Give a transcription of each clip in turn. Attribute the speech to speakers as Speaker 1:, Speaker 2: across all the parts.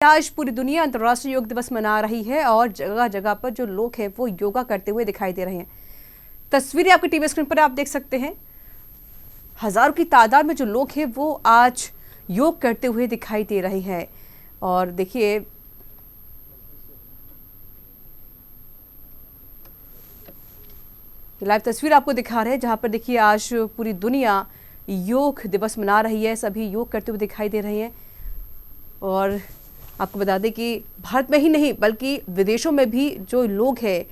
Speaker 1: आज पूरी दुनिया अंतर्राष्ट्रीय योग दिवस मना रही है और जगह जगह पर जो लोग हैं वो योगा करते हुए दिखाई दे रहे हैं। तस्वीरें आपकी टीवी स्क्रीन पर आप देख सकते हैं। हजारों की तादाद में जो लोग हैं वो आज योग करते हुए दिखाई दे रहे हैं। और देखिए लाइव तस्वीर आपको दिखा रहे हैं जहां पर देखिए आज पूरी दुनिया योग दिवस मना रही है। सभी योग करते हुए दिखाई दे रहे हैं और आपको बता दें कि भारत में ही नहीं बल्कि विदेशों में भी जो लोग हैं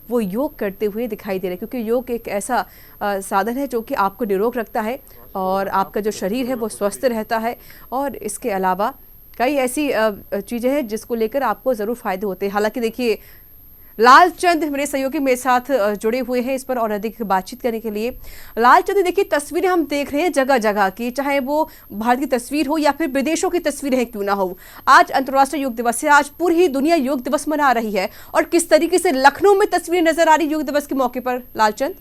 Speaker 1: वो योग करते हुए दिखाई दे रहे हैं, क्योंकि योग एक ऐसा साधन है जो कि आपको निरोग रखता है और आपका जो शरीर है वो स्वस्थ रहता है। और इसके अलावा कई ऐसी चीज़ें हैं जिसको लेकर आपको ज़रूर फायदे होते हैं। हालांकि देखिए लालचंद मेरे सहयोगी मेरे साथ जुड़े हुए हैं इस पर और अधिक बातचीत करने के लिए। लालचंद, देखिए तस्वीरें हम देख रहे हैं जगह जगह की, चाहे वो भारत की तस्वीर हो या फिर विदेशों की तस्वीरें क्यों ना हो। आज अंतर्राष्ट्रीय योग दिवस है, आज पूरी ही दुनिया योग दिवस मना रही है और किस तरीके से लखनऊ में तस्वीरें नजर आ रही योग दिवस के मौके पर। लालचंद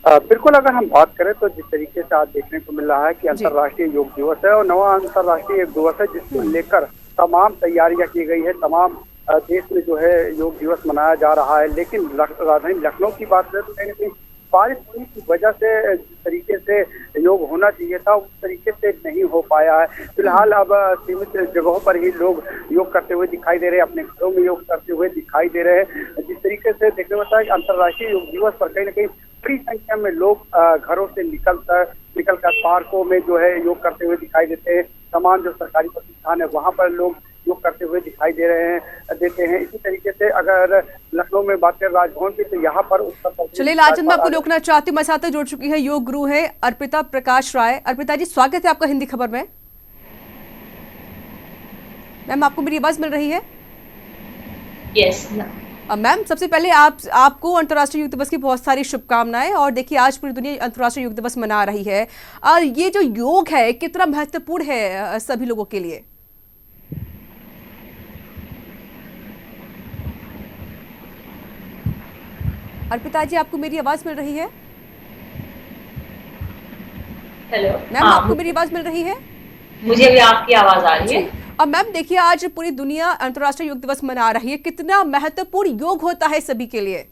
Speaker 2: बिल्कुल, अगर हम बात करें तो जिस तरीके से आज देखने को मिल रहा है कि अंतर्राष्ट्रीय योग दिवस है और नवा अंतर्राष्ट्रीय योग दिवस है, जिसको लेकर तमाम तैयारियां की गई है। तमाम देश में जो है योग दिवस मनाया जा रहा है, लेकिन राजधानी लखनऊ की बात करें तो कहीं ना कहीं बारिश होने की वजह से जिस तरीके से योग होना चाहिए था उस तरीके से नहीं हो पाया है। फिलहाल अब सीमित जगहों पर ही लोग योग करते हुए दिखाई दे रहे हैं, अपने घरों में योग करते हुए दिखाई दे रहे हैं। जिस तरीके से देखने में आता है कि अंतर्राष्ट्रीय योग दिवस पर कहीं ना कहीं बड़ी संख्या में लोग घरों से निकलकर पार्कों में जो है योग करते हुए दिखाई देते हैं। तमाम जो सरकारी प्रतिष्ठान है वहाँ पर लोग योग करते हुए दिखाई देते हैं। इसी तरीके से अगर लखनऊ में बात करें राजभवन की तो यहाँ पर
Speaker 1: चलिए लालचंद, मैं आपको रोकना चाहती हूँ। मेरे साथ जुड़ चुकी है योग गुरु है अर्पिता प्रकाश राय। अर्पिता जी, स्वागत है आपका हिंदी खबर में। मैम, आपको मेरी आवाज मिल रही है?
Speaker 3: यस
Speaker 1: मैम, सबसे पहले आपको अंतर्राष्ट्रीय योग दिवस की बहुत सारी शुभकामनाएं। और देखिए आज पूरी दुनिया अंतर्राष्ट्रीय योग दिवस मना रही है और ये जो योग है कितना महत्वपूर्ण है सभी लोगों के लिए। अर्पिता जी, आपको मेरी आवाज मिल रही है?
Speaker 3: हेलो
Speaker 1: मैम, आपको मेरी आवाज मिल रही है?
Speaker 3: मुझे भी आपकी आवाज आ रही है।
Speaker 1: अब मैम देखिए आज पूरी दुनिया अंतर्राष्ट्रीय योग दिवस मना रही है, कितना महत्वपूर्ण योग होता है सभी के लिए।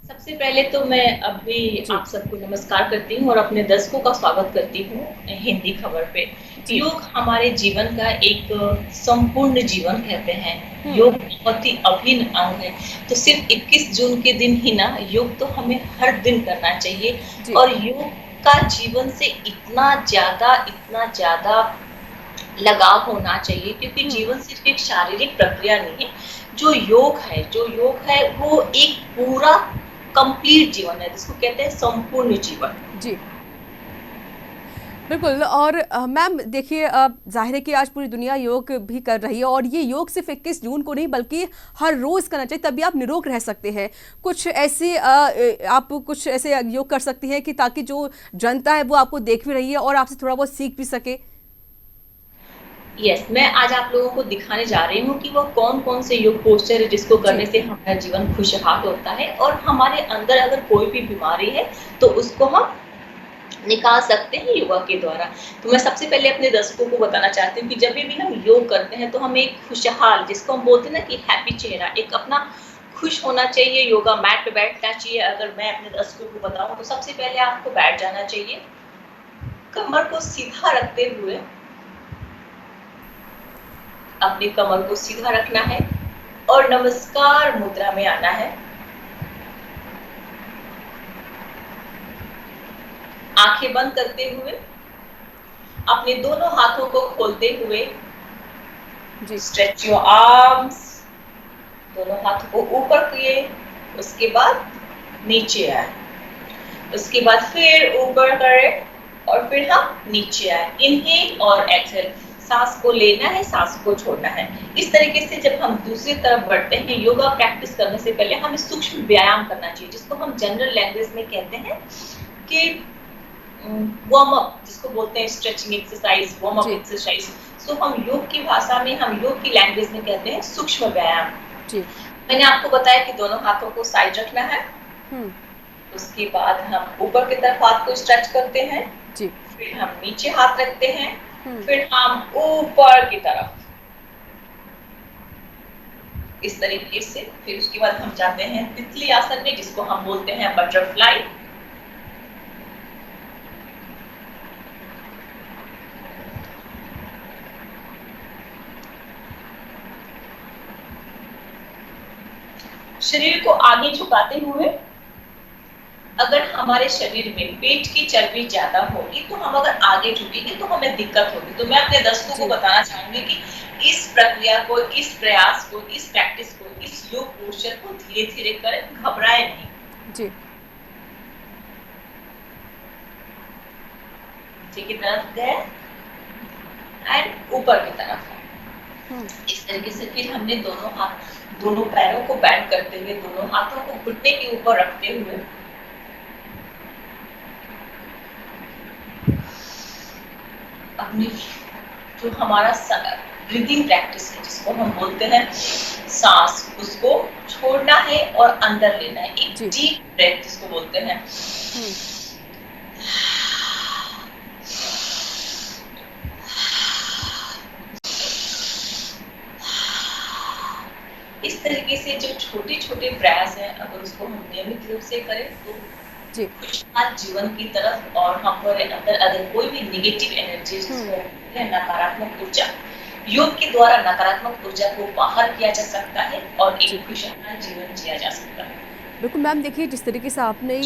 Speaker 3: सबसे पहले तो मैं अभी आप सबको नमस्कार करती हूँ और अपने दर्शकों का स्वागत करती हूँ हिंदी खबर पे। योग हमारे जीवन का एक संपूर्ण जीवन कहते हैं। योग बहुत ही अभिन्न अंग है। तो सिर्फ 21 जून के दिन ही ना, योग तो हमें हर दिन करना चाहिए। और योग का जीवन से इतना ज्यादा लगाव होना चाहिए, क्योंकि जीवन सिर्फ एक शारीरिक प्रक्रिया नहीं है। जो योग है वो एक पूरा कंप्लीट जीवन है, जिसको कहते हैं संपूर्ण जीवन।
Speaker 1: जी बिल्कुल। और मैम देखिए जाहिर है कि आज पूरी दुनिया योग भी कर रही है और ये योग सिर्फ 21 जून को नहीं बल्कि हर रोज करना चाहिए, तभी आप निरोग रह सकते हैं। कुछ ऐसे आप कुछ ऐसे योग कर सकती हैं कि ताकि जो जनता है वो आपको देख भी रही है और आपसे थोड़ा बहुत सीख भी सके।
Speaker 3: यस, मैं आज आप लोगों को दिखाने जा रही हूँ कि वो कौन कौन से योग पोस्चर है जिसको करने से हमारा जीवन खुशहाल होता है और हमारे अंदर अगर कोई भी बीमारी है तो उसको हम निकाल सकते हैं योगा के द्वारा। तो मैं सबसे पहले अपने दर्शकों को बताना चाहती हूँ कि जब भी हम योग करते हैं तो हमें एक खुशहाल, जिसको हम बोलते हैं ना कि हैप्पी चेहरा, एक अपना खुश होना चाहिए। योगा मैट पे बैठना चाहिए। अगर मैं अपने दर्शकों को बताऊं तो सबसे पहले आपको बैठ जाना चाहिए, कमर को सीधा रखते हुए अपने कमर को सीधा रखना है और नमस्कार मुद्रा में आना है। आंखें बंद करते हुए अपने दोनों हाथों को खोलते हुए स्ट्रेच योर आर्म्स, दोनों हाथों को ऊपर किए, उसके बाद नीचे आए, उसके बाद फिर ऊपर करें और फिर हम नीचे आए। इनहेल और एक्सहेल, सांस को लेना है, सांस को छोड़ना है। इस तरीके से जब हम दूसरी तरफ बढ़ते हैं, योगा प्रैक्टिस करने से पहले हमें सूक्ष्म व्यायाम करना चाहिए, जिसको हम जनरल लैंग्वेज में कहते हैं कि वार्म अप, जिसको बोलते हैं stretching exercise, warm up exercise. So हम योग की भाषा में, हम योग की लैंग्वेज में कहते हैं सूक्ष्म व्यायाम। मैंने आपको बताया कि दोनों हाथों को साइड रखना है। उसके बाद हम ऊपर की तरफ हाथ को स्ट्रेच करते हैं, फिर हम नीचे हाथ रखते हैं, फिर हम ऊपर की तरफ इस तरीके से। फिर उसके बाद हम जाते हैं तितली आसन में, जिसको हम बोलते हैं बटरफ्लाई। शरीर को आगे झुकाते हुए, अगर हमारे शरीर में पेट की चर्बी ज्यादा होगी तो हम अगर आगे झुकेंगे तो हमें दिक्कत होगी। तो मैं अपने दर्शकों को बताना चाहूंगी कि इस प्रक्रिया को, इस प्रयास को, इस प्रैक्टिस को, इस योग पोस्चर को धीरे धीरे करें, घबराए नहीं
Speaker 1: जी।
Speaker 3: नीचे की तरफ गए एंड ऊपर की तरफ। इस तरीके से फिर हमने दोनों पैरों को बैंड करते हुए, दोनों हाथों को घुटने के ऊपर रखते हुए अपनी जो हमारा ब्रीदिंग प्रैक्टिस है, जिसको हम बोलते हैं सांस, उसको छोड़ना है और अंदर लेना है। एक डीप ब्रेथ जिसको बोलते हैं। इस तरीके से जो छोटे छोटे प्रयास हैं, अगर उसको हम नियमित रूप से करें तो खुशहाल जीवन की तरफ, और हमारे अंदर अगर कोई भी नेगेटिव एनर्जी, नकारात्मक ऊर्जा, योग के द्वारा नकारात्मक ऊर्जा को बाहर किया जा सकता है और एक खुशहाल जीवन जिया जा सकता है।
Speaker 1: बिल्कुल मैम, देखिए जिस तरीके से आपने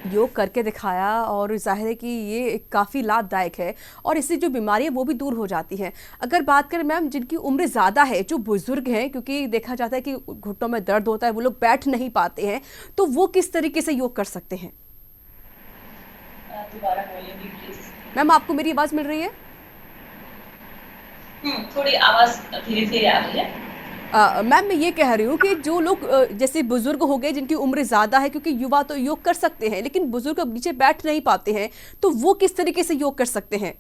Speaker 1: योग करके दिखाया, और जाहिर है कि ये काफ़ी लाभदायक है और इससे जो बीमारी है वो भी दूर हो जाती हैं। अगर बात करें मैम जिनकी उम्र ज़्यादा है, जो बुजुर्ग हैं, क्योंकि देखा जाता है कि घुटनों में दर्द होता है, वो लोग बैठ नहीं पाते हैं, तो वो किस तरीके से योग कर सकते हैं?
Speaker 3: दोबारा बोलेंगे प्लीज।
Speaker 1: मैम आपको मेरी आवाज़ मिल रही है?
Speaker 3: थोड़ी आवाज़ धीरे धीरे आ रही है।
Speaker 1: मैम मैं ये कह रही हूँ कि जो लोग जैसे बुजुर्ग हो गए, जिनकी उम्र ज़्यादा है, क्योंकि युवा तो योग कर सकते हैं लेकिन बुजुर्ग अब नीचे बैठ नहीं पाते हैं, तो वो किस तरीके से योग कर सकते हैं?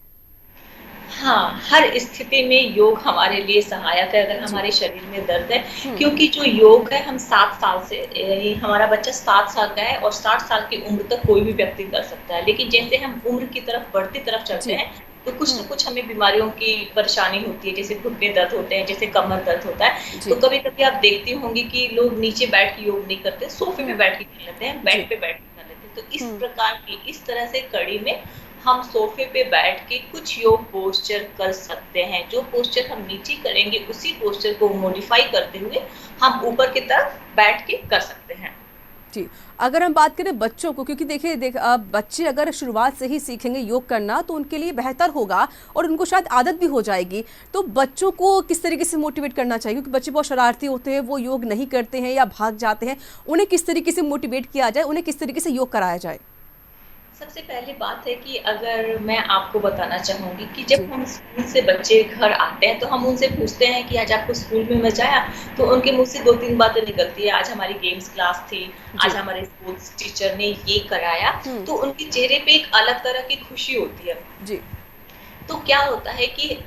Speaker 3: हाँ, हर स्थिति में योग हमारे लिए सहायक है, अगर हमारे शरीर में दर्द है। क्योंकि जो योग है, हम 7 साल से, हमारा बच्चा 7 साल का है और 60 साल की उम्र तक कोई भी व्यक्ति कर सकता है। लेकिन जैसे हम उम्र की तरफ बढ़ती तरफ चलते हैं तो कुछ न कुछ हमें बीमारियों की परेशानी होती है, जैसे घुटने दर्द होते हैं, जैसे कमर दर्द होता है। तो कभी कभी आप देखती होंगी कि लोग नीचे बैठ के योग नहीं करते, सोफे पे बैठ के कर लेते हैं, बेड पे बैठ के कर लेते हैं। तो इस प्रकार की, इस तरह से कड़ी में हम सोफे पे बैठ के कुछ योग पोस्चर कर सकते हैं। जो पोस्चर हम नीचे करेंगे, उसी पोस्चर को मॉडिफाई करते हुए हम ऊपर की तरफ बैठ के कर सकते हैं।
Speaker 1: जी, अगर हम बात करें बच्चों को, क्योंकि देखिए बच्चे अगर शुरुआत से ही सीखेंगे योग करना तो उनके लिए बेहतर होगा और उनको शायद आदत भी हो जाएगी। तो बच्चों को किस तरीके से मोटिवेट करना चाहिए, क्योंकि बच्चे बहुत शरारती होते हैं, वो योग नहीं करते हैं या भाग जाते हैं, उन्हें किस तरीके से मोटिवेट किया जाए, उन्हें किस तरीके से योग कराया जाए?
Speaker 3: सबसे पहली बात है कि अगर मैं आपको बताना चाहूंगी कि जब हम स्कूल से बच्चे घर आते हैं तो हम उनसे पूछते हैं कि आज आपको स्कूल में मजा आया, तो उनके मुंह से 2-3 बातें निकलती है। आज हमारी गेम्स क्लास थी, आज हमारे स्पोर्ट्स टीचर ने ये कराया, तो उनके चेहरे पे एक अलग तरह की खुशी होती है जी। तो क्या होता है कि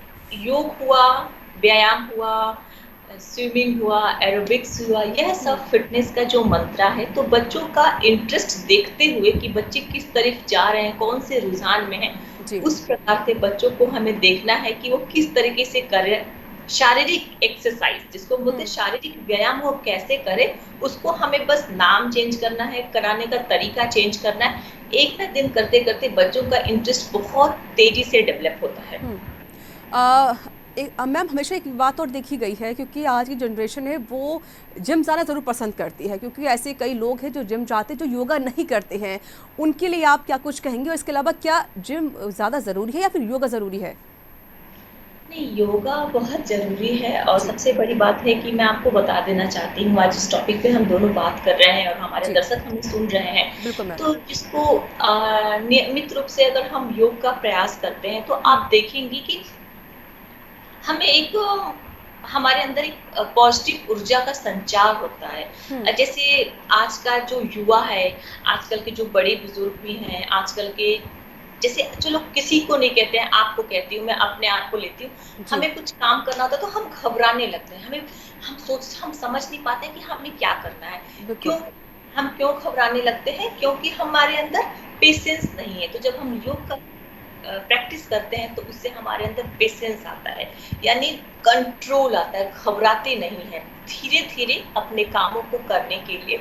Speaker 3: योग हुआ, व्यायाम हुआ, स्विमिंग हुआ, एरोबिक्स हुआ, यह सब फिटनेस का जो मंत्र है। तो बच्चों का इंटरेस्ट देखते हुए कि बच्चे किस तरफ जा रहे हैं, कौन से रुझान में हैं, उस प्रकार से बच्चों को हमें देखना है कि वो किस तरीके से करे। शारीरिक एक्सरसाइज जिसको बोलते हैं शारीरिक व्यायाम, वो कैसे करे, उसको हमें बस नाम चेंज करना है, कराने का तरीका चेंज करना है। एक ना दिन करते करते बच्चों का इंटरेस्ट बहुत तेजी से डेवलप होता है।
Speaker 1: मैम हमेशा एक बात और देखी गई है, क्योंकि आज की जनरेशन है वो जिम जाना ज़रूर पसंद करती है, क्योंकि ऐसे कई लोग हैं जो जिम जाते हैं जो योगा नहीं करते हैं। उनके लिए आप क्या कुछ कहेंगे, और इसके अलावा क्या जिम ज़्यादा ज़रूरी है या फिर योगा ज़रूरी है?
Speaker 3: नहीं, योगा बहुत ज़रूरी है। और सबसे बड़ी बात है कि मैं आपको बता देना चाहती हूँ, आज इस टॉपिक पे हम दोनों बात कर रहे हैं और हमारे दर्शक हमें सुन रहे हैं, तो जिसको नियमित रूप से अगर हम योग का प्रयास करते हैं तो आप देखेंगे कि हमें हमारे अंदर एक पॉजिटिव ऊर्जा का संचार होता है। जैसे आज का जो युवा है, आजकल के जो बड़े बुजुर्ग भी हैं, आजकल के जैसे जो लोग किसी को नहीं कहते हैं, आपको कहती हूँ, मैं अपने आप को लेती हूँ, हमें कुछ काम करना होता है तो हम घबराने लगते हैं, हम समझ नहीं पाते कि हमें क्या करना है। क्यों घबराने लगते हैं? क्योंकि हमारे अंदर पेशेंस नहीं है। तो जब हम योग प्रैक्टिस करते हैं तो उससे हमारे अंदर पेशेंस आता है, यानी कंट्रोल आता है, घबराते नहीं है, धीरे धीरे अपने कामों को करने के लिए,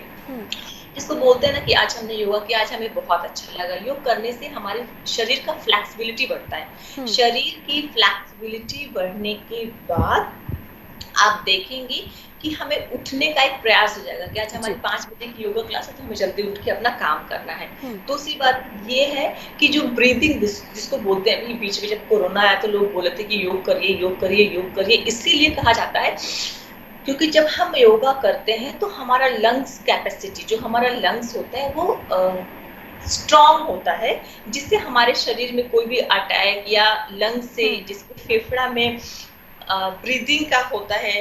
Speaker 3: जिसको बोलते हैं ना कि आज हमने योगा किया, आज हमें बहुत अच्छा लगा। योग करने से हमारे शरीर का फ्लेक्सिबिलिटी बढ़ता है। शरीर की फ्लेक्सिबिलिटी बढ़ने के बाद आप देखेंगे कि हमें उठने का एक प्रयास हो जाएगा कि आज हमारी 5 बजे की योगा क्लास है तो हमें जल्दी उठ के अपना काम करना है। दूसरी बात ये है कि जो ब्रीदिंग जिसको बोलते हैं, अभी बीच में जब कोरोना आया तो लोग बोले थे कि योग करिए योग करिए योग करिए, इसीलिए कहा जाता है क्योंकि जब हम योगा करते हैं तो हमारा लंग्स कैपेसिटी, जो हमारा लंग्स होता है वो स्ट्रॉन्ग होता है, जिससे हमारे शरीर में कोई भी अटैक या लंग्स से, जिसको फेफड़ा में ब्रीदिंग का होता है,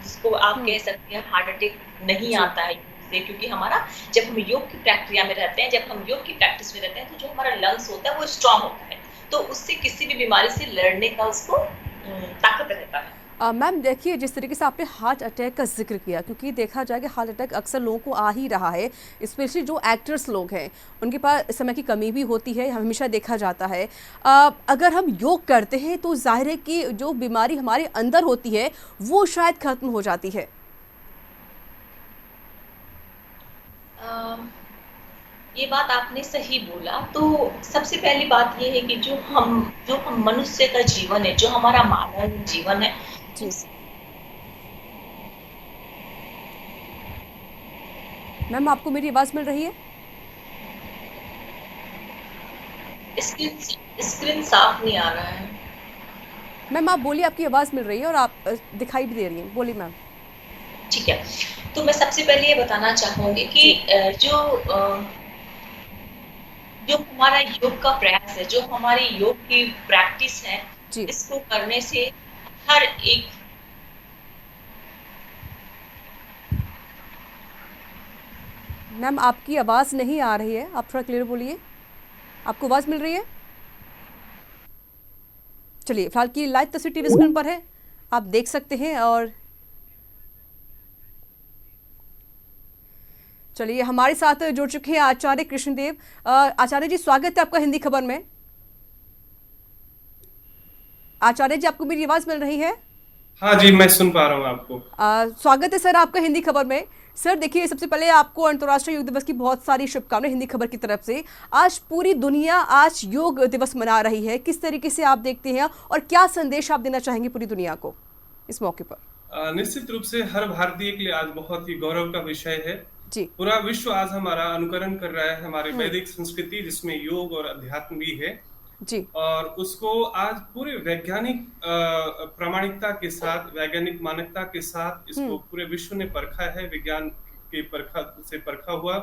Speaker 3: जिसको आप कह सकते हैं हार्ट अटैक नहीं आता है से, क्योंकि हमारा जब हम योग की प्रक्रिया में रहते हैं, जब हम योग की प्रैक्टिस में रहते हैं तो जो हमारा लंग्स होता है वो स्ट्रॉन्ग होता है, तो उससे किसी भी बीमारी से लड़ने का उसको ताकत रहता है।
Speaker 1: मैम देखिए, जिस तरीके से आपने हार्ट अटैक का जिक्र किया, क्योंकि देखा जाए कि हार्ट अटैक अक्सर लोगों को आ ही रहा है, स्पेशली जो एक्टर्स लोग हैं उनके पास समय की कमी भी होती है, हमेशा देखा जाता है। अगर हम योग करते हैं तो जाहिर है कि जो बीमारी हमारे अंदर होती है वो शायद खत्म हो जाती है।
Speaker 3: ये बात आपने सही बोला। तो सबसे पहली बात ये है कि जो हम मनुष्य का जीवन है, जो हमारा मानव जीवन है,
Speaker 1: मैम आपको मेरी आवाज मिल रही है?
Speaker 3: स्क्रीन साफ नहीं आ रहा है।
Speaker 1: मैम आप बोलिए, आपकी आवाज मिल रही है और आप दिखाई भी दे रही हैं, बोलिए मैम।
Speaker 3: ठीक है, तो मैं सबसे पहले ये बताना चाहूंगी कि जो हमारा योग का प्रयास है, जो हमारी योग की प्रैक्टिस है, इसको करने से हर एक
Speaker 1: मैम आपकी आवाज नहीं आ रही है, आप थोड़ा क्लियर बोलिए। आपको आवाज मिल रही है? चलिए, फिलहाल की लाइव तस्वीर टीवी स्क्रीन पर है, आप देख सकते हैं। और चलिए, हमारे साथ जुड़ चुके हैं आचार्य कृष्णदेव। आचार्य जी, स्वागत है आपका हिंदी खबर में। आचार्य जी, आपको मेरी आवाज मिल रही है?
Speaker 4: हाँ जी, मैं सुन पा रहा हूँ आपको।
Speaker 1: स्वागत है सर आपका हिंदी खबर में। सर देखिए, सबसे पहले आपको अंतर्राष्ट्रीय योग दिवस की बहुत सारी शुभकामनाएं हिंदी खबर की तरफ से। आज पूरी दुनिया आज योग दिवस मना रही है, किस तरीके से आप देखते हैं और क्या संदेश आप देना चाहेंगे पूरी दुनिया को इस मौके पर?
Speaker 4: निश्चित रूप से हर भारतीय के लिए आज बहुत ही गौरव का विषय है जी। पूरा विश्व आज हमारा अनुकरण कर रहा है हमारे वैदिक संस्कृति, जिसमें योग और अध्यात्म भी है जी। और उसको आज पूरे वैज्ञानिक प्रामाणिकता के साथ, वैज्ञानिक मानकता के साथ इसको पूरे विश्व ने परखा है, विज्ञान के परखा हुआ,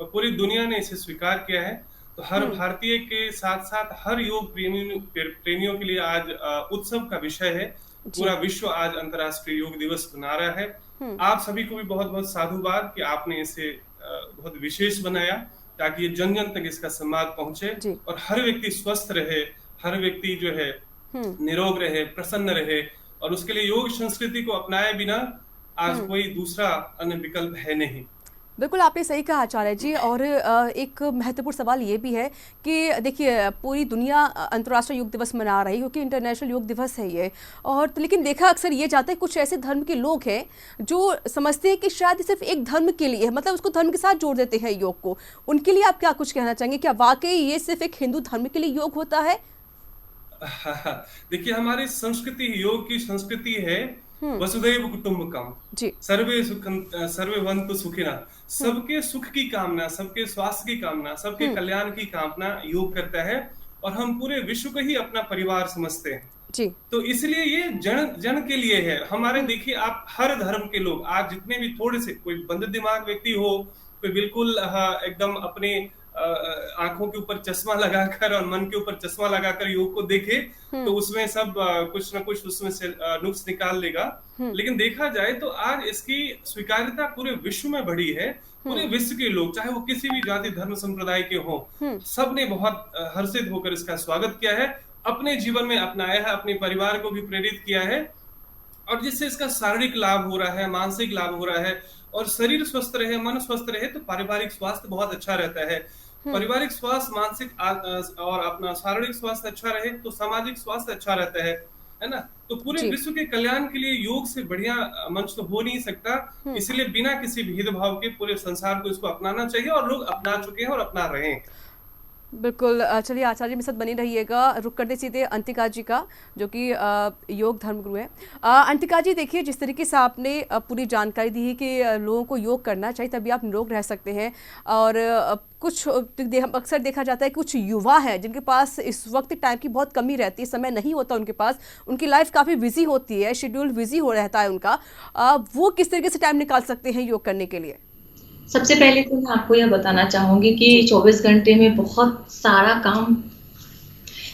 Speaker 4: और पूरी दुनिया ने इसे स्वीकार किया है। तो हर भारतीय के साथ साथ हर योग प्रेमियों के लिए आज उत्सव का विषय है। पूरा विश्व आज अंतर्राष्ट्रीय योग दिवस मना रहा है। आप सभी को भी बहुत बहुत साधुवाद कि आपने इसे बहुत विशेष बनाया, ताकि ये जन जन तक इसका संवाद पहुंचे और हर व्यक्ति स्वस्थ रहे, हर व्यक्ति जो है निरोग रहे, प्रसन्न रहे, और उसके लिए योग संस्कृति को अपनाए बिना आज कोई दूसरा अन्य विकल्प है नहीं।
Speaker 1: बिल्कुल आपने सही कहा आचार्य जी। और एक महत्वपूर्ण सवाल ये भी है कि देखिए, पूरी दुनिया अंतर्राष्ट्रीय योग दिवस मना रही है क्योंकि इंटरनेशनल योग दिवस है ये, और लेकिन देखा अक्सर ये जाता है कुछ ऐसे धर्म के लोग हैं जो समझते हैं कि शायद सिर्फ एक धर्म के लिए है, मतलब उसको धर्म के साथ जोड़ देते हैं योग को। उनके लिए आप क्या कुछ कहना चाहेंगे? क्या वाकई ये सिर्फ एक हिंदू धर्म के लिए योग होता है?
Speaker 4: देखिए, हमारी संस्कृति योग की संस्कृति है वसुधैव कुटुंबकम, सर्वे भवन्तु सुखिनः। सबके सुख की कामना, सबके स्वास्थ्य की कामना, सबके कल्याण की कामना योग करता है, और हम पूरे विश्व को ही अपना परिवार समझते हैं जी। तो इसलिए ये जन के लिए है। हमारे देखिए, आप हर धर्म के लोग आज जितने भी थोड़े से, कोई बंद दिमाग व्यक्ति हो, कोई बिल्कुल एकदम अपने आंखों के ऊपर चश्मा लगाकर और मन के ऊपर चश्मा लगाकर योग को देखे तो उसमें सब कुछ ना कुछ उसमें से नुक्स निकाल लेगा। लेकिन देखा जाए तो आज इसकी स्वीकार्यता पूरे विश्व में बढ़ी है। पूरे विश्व के लोग, चाहे वो किसी भी जाति धर्म संप्रदाय के हो, सब ने बहुत हर्षित होकर इसका स्वागत किया है, अपने जीवन में अपनाया है, अपने परिवार को भी प्रेरित किया है, और जिससे इसका शारीरिक लाभ हो रहा है, मानसिक लाभ हो रहा है, और शरीर स्वस्थ रहे, मन स्वस्थ रहे तो पारिवारिक स्वास्थ्य बहुत अच्छा रहता है। पारिवारिक स्वास्थ्य, मानसिक और अपना शारीरिक स्वास्थ्य अच्छा रहे तो सामाजिक स्वास्थ्य अच्छा रहता है ना। तो पूरे विश्व के कल्याण के लिए योग से बढ़िया मंच तो हो नहीं सकता। इसलिए बिना किसी भेदभाव के पूरे संसार को इसको अपनाना चाहिए, और लोग अपना चुके हैं और अपना रहे हैं।
Speaker 1: बिल्कुल। चलिए आचार्य मेरे साथ बनी रहिएगा। रुक करते सीधे अंतिका जी का, जो कि योग धर्मगुरु है। अंतिका जी, देखिए जिस तरीके से आपने पूरी जानकारी दी है कि लोगों को योग करना चाहिए तभी आप निरोग रह सकते हैं, और कुछ अक्सर देखा जाता है कुछ युवा हैं जिनके पास इस वक्त टाइम की बहुत कमी रहती है, समय नहीं होता उनके पास, उनकी लाइफ काफ़ी बिजी होती है, शेड्यूल बिजी हो रहता है उनका, वो किस तरीके से टाइम निकाल सकते हैं योग करने के लिए?
Speaker 3: सबसे पहले तो मैं आपको यह बताना चाहूंगी कि 24 घंटे में बहुत सारा काम।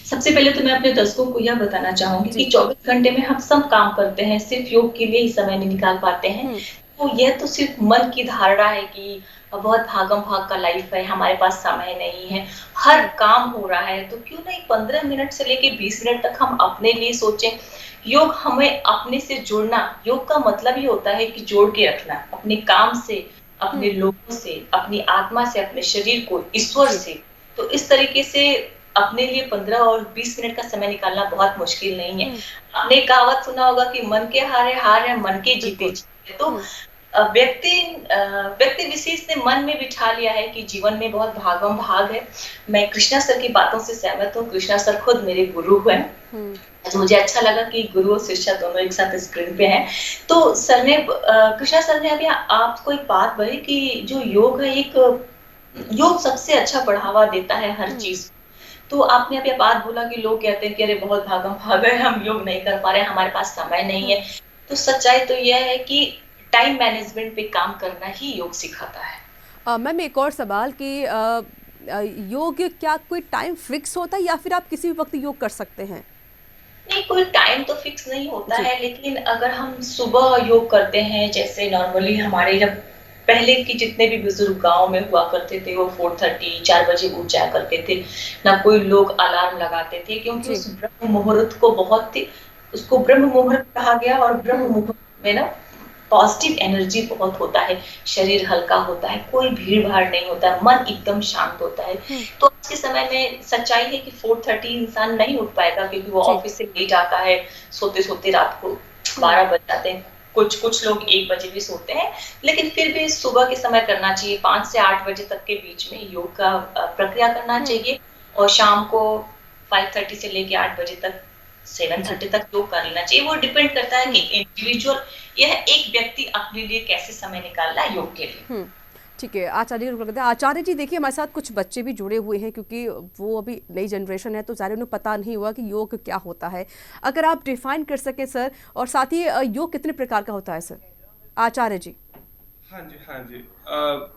Speaker 3: सबसे पहले तो मैं अपने दर्शकों को यह बताना चाहूंगी कि 24 घंटे में हम सब काम करते हैं, सिर्फ योग के लिए ही समय नहीं निकाल पाते हैं। तो यह तो सिर्फ मन की धारणा है कि बहुत भागम भाग का लाइफ है, हमारे पास समय नहीं है, हर काम हो रहा है, तो क्यों नहीं 15 मिनट से लेके 20 मिनट तक हम अपने लिए सोचें। योग हमें अपने से जुड़ना, योग का मतलब ही होता है कि जोड़ के रखना, अपने काम से, अपने लोगों से, अपनी आत्मा से, अपने शरीर को ईश्वर से। तो इस तरीके से अपने लिए 15 और 20 मिनट का समय निकालना बहुत मुश्किल नहीं है। आपने कहावत सुना होगा कि मन के हारे हार है, मन के जीते जीते। तो व्यक्ति विशेष ने मन में बिठा लिया है कि जीवन में बहुत भागम भाग है। मैं कृष्णा सर की बातों से सहमत हूँ। कृष्णा सर खुद मेरे गुरु हैं। तो मुझे अच्छा लगा कि गुरु और शिष्य दोनों एक साथ स्क्रीन पे हैं। तो सर ने, कृष्णा सर ने अभी आपको एक बात बोली कि जो योग है, योग सबसे अच्छा बढ़ावा देता है हर चीज। तो आपने अभी बात बोला कि लोग कहते हैं कि अरे बहुत भागम भाग है, हम योग नहीं कर पा रहे, हमारे पास समय नहीं है। तो सच्चाई तो यह है कि टाइम मैनेजमेंट पे काम करना ही योग सिखाता है।
Speaker 1: मैम एक और सवाल कि योग क्या कोई टाइम फिक्स होता है या फिर आप किसी भी वक्त योग कर सकते हैं?
Speaker 3: नहीं, कोई टाइम तो फिक्स नहीं होता है, लेकिन अगर हम सुबह योग करते हैं, जैसे नॉर्मली हमारे जब पहले की जितने भी बुजुर्ग गांव में हुआ करते थे, वो 4:30 4 बजे उठ जाया करते थे, ना कोई लोग अलार्म लगाते थे, क्योंकि उस ब्रह्म मुहूर्त को उसको ब्रह्म मुहूर्त कहा गया। और ब्रह्म मुहूर्त में ना पॉजिटिव एनर्जी बहुत होता है, शरीर हल्का होता है, कोई भीड़ भाड़ नहीं होता है, मन एकदम शांत होता है। तो आज के समय में सच्चाई है कि 4:30 इंसान नहीं उठ पाएगा, क्योंकि वो ऑफिस से लेट आता है, सोते सोते रात को 12 बज जाते हैं, कुछ लोग 1 बजे भी सोते हैं। लेकिन फिर भी सुबह के समय करना चाहिए, 5 से 8 बजे तक के बीच में योग का प्रक्रिया करना चाहिए, और शाम को 5:30 से लेके 8 बजे तक 7:30 तक योग कर लेना चाहिए। वो डिपेंड करता है कि इंडिविजुअल, यह एक व्यक्ति अपने लिए कैसे समय निकाल रहा है योग के लिए।
Speaker 1: ठीक है आचार्य जी, देखिए हमारे साथ कुछ बच्चे भी जुड़े हुए हैं, क्योंकि वो अभी नई जनरेशन है, तो ज़्यादा उन्हें पता नहीं हुआ कि योग क्या होता है। अगर आप डिफाइन कर सकें सर, और साथ ही योग कितने प्रकार का होता है सर? आचार्य जी।
Speaker 4: हाँ जी।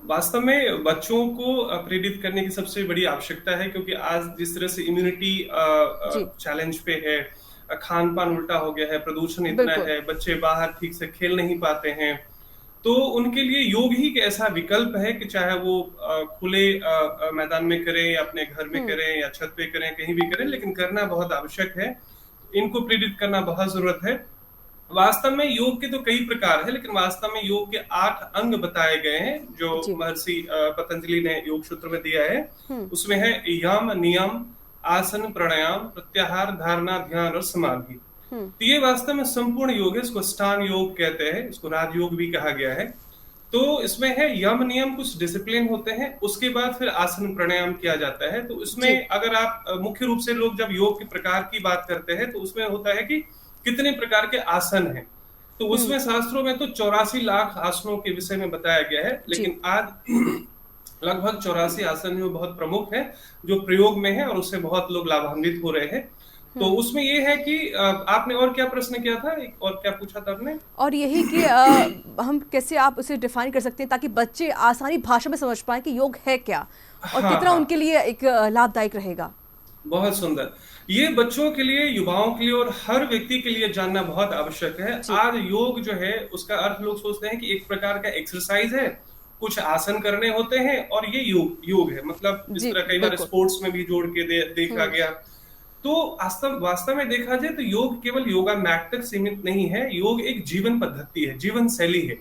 Speaker 4: वास्तव में बच्चों को प्रेरित करने की सबसे बड़ी आवश्यकता है, क्योंकि आज जिस तरह से इम्यूनिटी चैलेंज पे है, खान पान उल्टा हो गया है, प्रदूषण इतना है, बच्चे बाहर ठीक से खेल नहीं पाते हैं, तो उनके लिए योग ही एक ऐसा विकल्प है कि चाहे वो खुले मैदान में करें या अपने घर में करें या छत पे करें, कहीं भी करें, लेकिन करना बहुत आवश्यक है। इनको प्रेरित करना बहुत जरूरत है। वास्तव में योग के तो कई प्रकार है, लेकिन वास्तव में योग के 8 अंग बताए गए हैं, जो महर्षि पतंजलि ने योग सूत्र में दिया है। उसमें है यम, नियम, आसन, प्राणायाम, प्रत्याहार, धारणा, ध्यान और समाधि। तो ये वास्तव में संपूर्ण योग है। इसको अष्टांग योग कहते हैं, इसको राजयोग भी कहा गया है। तो इसमें है यम नियम, कुछ डिसिप्लिन होते हैं, उसके बाद फिर आसन प्राणायाम किया जाता है। तो इसमें अगर आप मुख्य रूप से लोग जब योग के प्रकार की बात करते हैं, तो उसमें होता है कि कितने प्रकार के आसन हैं। तो उसमें शास्त्रों में तो 84 लाख आसनों के विषय में बताया गया है, लेकिन आज लगभग 84 आसन जो बहुत प्रमुख है, जो प्रयोग में है, और उससे बहुत लोग लाभान्वित हो रहे हैं। तो उसमें ये है कि आपने और क्या प्रश्न किया था, और क्या पूछा था आपने? और
Speaker 1: यही कि हम कैसे आप उसे डिफाइन कर सकते हैं ताकि बच्चे आसानी भाषा में समझ पाए कि योग है क्या, और कितना उनके लिए एक लाभदायक रहेगा।
Speaker 4: बहुत सुंदर। ये बच्चों के लिए, युवाओं के लिए और हर व्यक्ति के लिए जानना बहुत आवश्यक है। आज योग जो है उसका अर्थ लोग सोचते हैं कि एक प्रकार का एक्सरसाइज है, कुछ आसन करने होते हैं और ये योग है। मतलब जिस तरह कई बार स्पोर्ट्स में भी जोड़ के देखा गया। तो वास्तव में देखा जाए तो योग केवल योगा मैट तक सीमित नहीं है। योग एक जीवन पद्धति है, जीवन शैली है।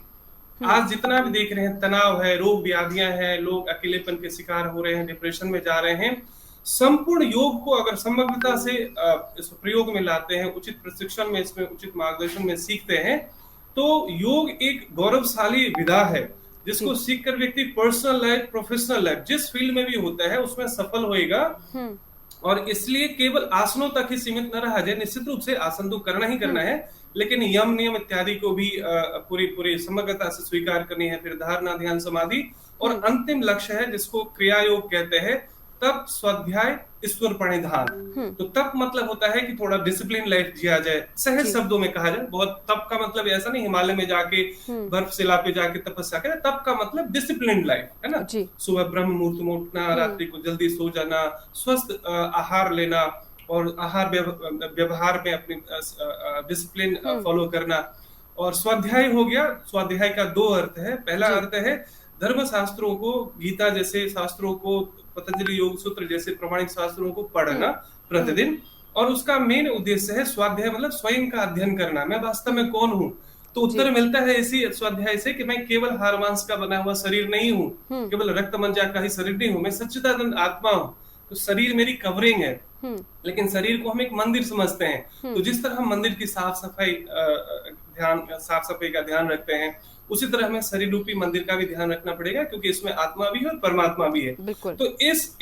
Speaker 4: आज जितना भी देख रहे हैं, तनाव है, रोग व्याधियां हैं, लोग अकेलेपन के शिकार हो रहे हैं, डिप्रेशन में जा रहे हैं, संपूर्ण योग को अगर समग्रता से इस प्रयोग में लाते हैं, उचित प्रशिक्षण में, इसमें उचित मार्गदर्शन में सीखते हैं, तो योग एक गौरवशाली विधा है जिसको सीखकर व्यक्ति पर्सनल लाइफ, प्रोफेशनल लाइफ, जिस फील्ड में भी होता है उसमें सफल होएगा। और इसलिए केवल आसनों तक ही सीमित न रहा जाए। निश्चित रूप से आसन तो करना ही करना है, लेकिन यम नियम इत्यादि को भी पूरी समग्रता से स्वीकार करनी है। फिर धारणा, ध्यान, समाधि और अंतिम लक्ष्य है जिसको क्रिया योग कहते हैं, तप, स्वाध्याय, ईश्वर प्रणिधान। तो तप मतलब होता है कि थोड़ा डिसिप्लिन लाइफ जिया जाए, सहज शब्दों में कहा जाए। बहुत तप का मतलब ऐसा नहीं हिमालय में जाके बर्फ शिला पे जाके तपस्या करे। तप का मतलब डिसिप्लिन लाइफ है ना। सुबह ब्रह्म मुहूर्त में उठना, रात्रि को जल्दी सो जाना, स्वस्थ आहार लेना और आहार व्यवहार में अपनी डिसिप्लिन फॉलो करना। और स्वाध्याय हो गया। स्वाध्याय का दो अर्थ है। पहला अर्थ है धर्म शास्त्रों को, गीता जैसे शास्त्रों को, पतंजलि योग सूत्र जैसे प्रमाणिक शास्त्रों को पढ़ना प्रतिदिन। और उसका मेन उद्देश्य है स्वाध्याय मतलब स्वयं का अध्ययन करना। मैं वास्तव में कौन हूँ? तो उत्तर मिलता है इसी स्वाध्याय से कि मैं केवल हाड़ मांस का बना हुआ शरीर नहीं हूँ, केवल रक्त मंजा का ही शरीर नहीं हूँ, मैं सच्चिदानंद आत्मा हूँ। तो शरीर मेरी कवरिंग है, लेकिन शरीर को हम एक मंदिर समझते हैं। तो जिस तरह हम मंदिर की साफ सफाई का ध्यान रखते हैं, उसी तरह हमें शरीर रूपी मंदिर का भी ध्यान रखना पड़ेगा, क्योंकि इसमें आत्मा भी है और परमात्मा भी है। तो इस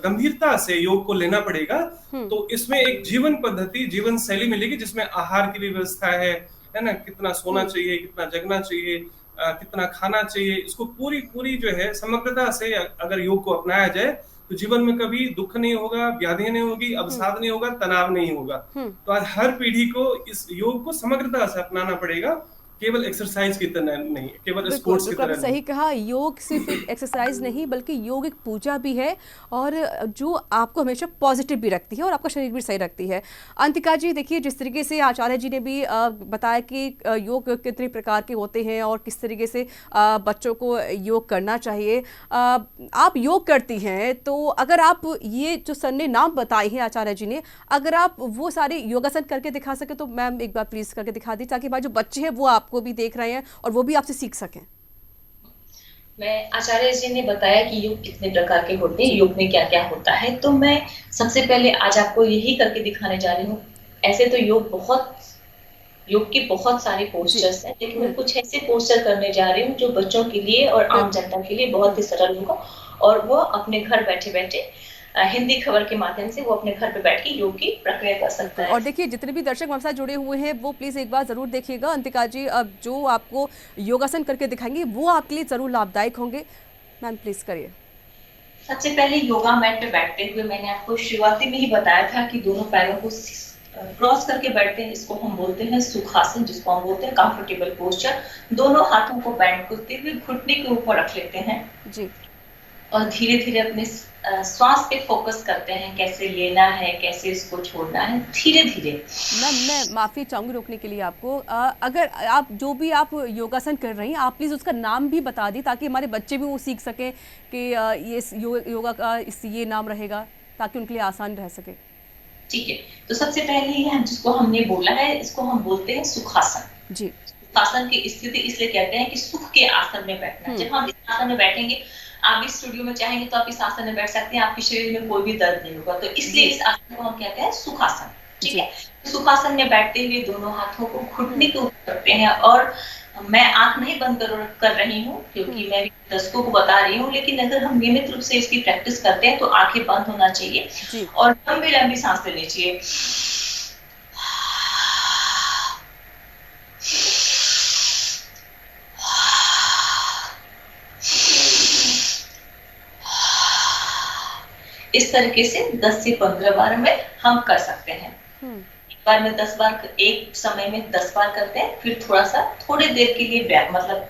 Speaker 4: गंभीरता से योग को लेना पड़ेगा। तो इसमें एक जीवन पद्धति, जीवन शैली मिलेगी जिसमें आहार की भी व्यवस्था है ना, कितना सोना चाहिए, कितना जगना चाहिए, कितना खाना चाहिए, इसको पूरी जो है समग्रता से अगर योग को अपनाया जाए तो जीवन में कभी दुख नहीं होगा, व्याधि नहीं होगी, अवसाद नहीं होगा, तनाव नहीं होगा। तो आज हर पीढ़ी को इस योग को समग्रता से अपनाना पड़ेगा, केवल एक्सरसाइज की तरह नहीं, केवल स्पोर्ट्स की तरह नहीं।
Speaker 1: सही कहा, योग सिर्फ एक एक्सरसाइज नहीं बल्कि योग एक पूजा भी है, और जो आपको हमेशा पॉजिटिव भी रखती है और आपका शरीर भी सही रखती है। अंतिका जी, देखिए जिस तरीके से आचार्य जी ने भी बताया कि योग कितने प्रकार के होते हैं और किस तरीके से बच्चों को योग करना चाहिए। आप योग करती हैं, तो अगर आप ये जो सर ने नाम बताए हैं आचार्य जी ने, अगर आप वो सारे योगासन करके दिखा सके तो मैम एक बार प्लीज करके दिखा दी, ताकि हमारे जो बच्चे हैं वो आपको भी देख रहे हैं और वो भी आपसे सीख सकें।
Speaker 3: मैं आचार्य जी ने बताया कि योग कितने प्रकार के होते हैं, योग में क्या क्या होता है, तो मैं सबसे पहले आज आपको यही करके दिखाने जा रही हूँ। ऐसे तो योग के बहुत सारे पोस्चर्स हैं, लेकिन मैं कुछ ऐसे पोस्चर करने जा रही हूँ जो बच्चों के लिए और आम जनता के लिए बहुत ही सरल होगा, और वो अपने घर बैठे बैठे हिंदी खबर के माध्यम से वो अपने घर पे बैठ के योग की प्रक्रिया कर सकता है।
Speaker 1: और देखिए जितने भी दर्शक हमारे साथ जुड़े हुए हैं वो प्लीज एक बार जरूर देखिएगा। अंतिका जी अब जो आपको योगासन करके दिखाएंगे वो आपके लिए जरूर लाभदायक होंगे। मैम प्लीज करिए।
Speaker 3: सबसे पहले योगा मैट पे बैठते हुए मैंने आपको शुरुआती में ही बताया था कि दोनों पैरों को क्रॉस करके बैठते हैं, इसको हम बोलते हैं सुखासन, जिसको हम बोलते हैं कंफर्टेबल पोस्चर। दोनों हाथों को बैंड करते हुए घुटने के ऊपर रख लेते हैं जी, और धीरे धीरे अपने श्वास पे फोकस करते हैं, कैसे लेना है, कैसे इसको छोड़ना है, धीरे धीरे।
Speaker 1: मैं माफी चाहूंगी रोकने के लिए आपको। अगर आप जो भी आप योगासन कर रही हैं आप प्लीज उसका नाम भी बता दी, ताकि हमारे बच्चे भी वो सीख सकें कि ये योगा का ये नाम रहेगा, ताकि उनके लिए आसान रह सके।
Speaker 3: ठीक है, तो सबसे पहले जिसको हमने बोला है इसको हम बोलते हैं सुखासन जी। सुखासन की स्थिति इसलिए कहते हैं कि सुख के आसन में बैठना। जब हम इस आसन में बैठेंगे, आप इस स्टूडियो में चाहेंगे तो आप इस आसन में बैठ सकते हैं, आपके शरीर में कोई भी दर्द नहीं होगा, तो इसलिए इस आसन को हम कहते हैं सुखासन। ठीक है, सुखासन में बैठते हुए दोनों हाथों को घुटने के ऊपर रखते हैं, और मैं आंख नहीं बंद कर रही हूँ क्योंकि मैं दर्शकों को बता रही हूँ, लेकिन अगर हम नियमित रूप से इसकी प्रैक्टिस करते हैं तो आंखें बंद होना चाहिए और लंबी लंबी सांस लेनी चाहिए। इस तरीके से 10 से 15 बार में हम कर सकते हैं। एक बार में 10 बार, एक समय में 10 बार करते हैं, फिर थोड़ी देर के लिए ब्रेक मतलब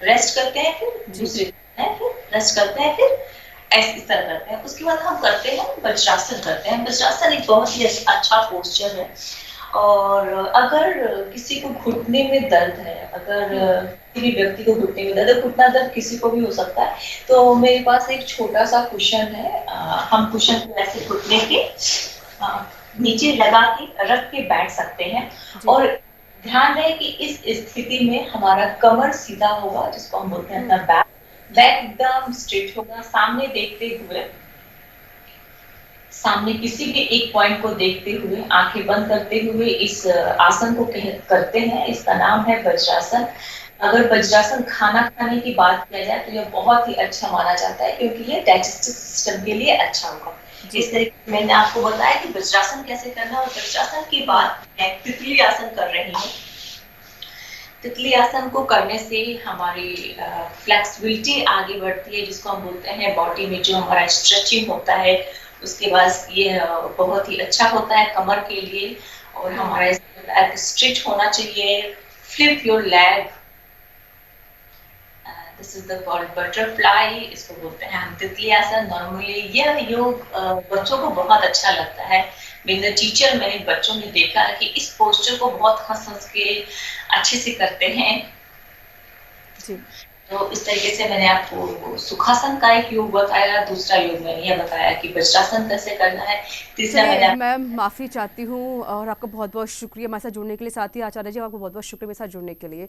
Speaker 3: रेस्ट करते हैं, फिर दूसरे फिर रेस्ट करते हैं, फिर इस तरह करते हैं। उसके बाद हम करते हैं वज्रासन करते हैं। वज्रासन एक बहुत ही अच्छा पोस्चर है, और अगर किसी को घुटने में दर्द है, अगर किसी भी व्यक्ति को घुटने में दर्द है, घुटना दर्द किसी को भी हो सकता है, तो मेरे पास एक छोटा सा कुशन है। हम कुशन को ऐसे घुटने के नीचे लगा के रख के बैठ सकते हैं, और ध्यान रहे कि इस स्थिति में हमारा कमर सीधा होगा, जिसको हम बोलते हैं बैक एकदम स्ट्रेट होगा, सामने देखते हुए, सामने किसी भी एक पॉइंट को देखते हुए, आंखें बंद करते हुए इस आसन को करते हैं। इसका नाम है वज्रासन। अगर वज्रासन खाना खाने की बात किया जाए तो यह बहुत ही अच्छा माना जाता है, क्योंकि ये डाइजेस्टिव सिस्टम के लिए अच्छा होगा। इस तरीके मैंने आपको बताया कि वज्रासन कैसे करना, और वज्रासन की बात मैं तितली आसन कर रही हूँ। तितली आसन को करने से हमारी फ्लेक्सिबिलिटी आगे बढ़ती है, जिसको हम बोलते हैं बॉडी में जो हमारा स्ट्रेचिंग होता है, उसके बाद ये बहुत ही अच्छा होता है कमर के लिए। और हमारा बैक स्ट्रेच होना चाहिए। Flip your leg, this is the called butterfly, इसको बोलते हैं हम तितली आसन। नॉर्मली यह योग बच्चों को बहुत अच्छा लगता है। बीइंग अ टीचर मैंने बच्चों में देखा है कि इस पोस्चर को बहुत हंस के अच्छे से करते हैं जी। तो इस तरीके से मैंने आपको सुखासन का एक योग बताया, दूसरा योग मैंने यह बताया कि वज्रासन कैसे करना है, तीसरा मैंने
Speaker 1: मैम माफ़ी चाहती हूँ और आपका बहुत बहुत शुक्रिया हमारे साथ जुड़ने के लिए। साथ ही आचार्य जी आपको बहुत बहुत शुक्रिया मेरे साथ जुड़ने के लिए।